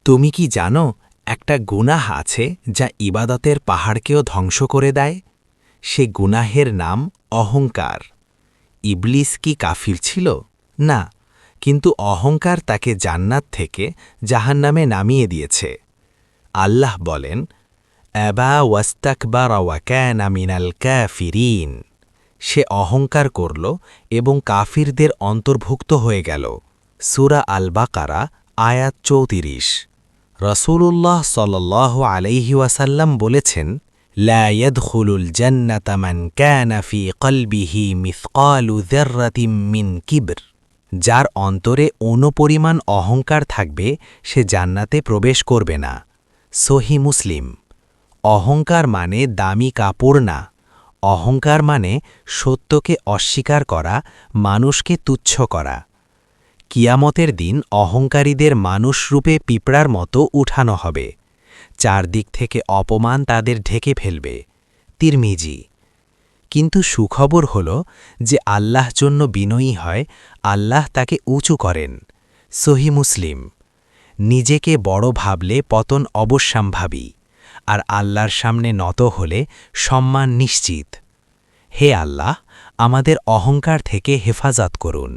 তুমি কি জানো একটা গুনাহ আছে যা ইবাদতের পাহাড়কেও ধ্বংস করে দেয়? সে গুনাহের নাম অহংকার। ইবলিস কি কাফির ছিল? না, কিন্তু অহংকার তাকে জান্নাত থেকে জাহান্নামে নামিয়ে দিয়েছে। আল্লাহ বলেন, অ্যাবা ওয়াস্তাকবারা ওয়া কানা মিনাল কাফিরিন। সে অহংকার করল এবং কাফিরদের অন্তর্ভুক্ত হয়ে গেল। সূরা আল বাকারা আয়াত ৩৪। রসূলুল্লাহ সাল্লাল্লাহু আলাইহি ওয়াসাল্লাম বলেছেন, লা ইয়াদখুলুল জান্নাতা মান কানা ফি কলবিহি মিসকালু যাররাতিন মিন কিবর। যার অন্তরে অণুপরিমাণ অহংকার থাকবে সে জান্নাতে প্রবেশ করবে না। সহিহ মুসলিম। অহংকার মানে দামি কাপড় না। অহংকার মানে সত্যকে অস্বীকার করা, মানুষকে তুচ্ছ করা। কিয়ামতের দিন অহংকারীদের মানুষরূপে পিঁপড়ার মতো উঠানো হবে। চারদিক থেকে অপমান তাদের ঢেকে ফেলবে। তিরমিজি। কিন্তু সুখবর হল যে আল্লাহ জন্য বিনয়ী হয়, আল্লাহ তাকে উঁচু করেন। সহিহ মুসলিম। নিজেকে বড় ভাবলে পতন অবশ্যম্ভাবী, আর আল্লাহর সামনে নত হলে সম্মান নিশ্চিত। হে আল্লাহ, আমাদের অহংকার থেকে হেফাজত করুন।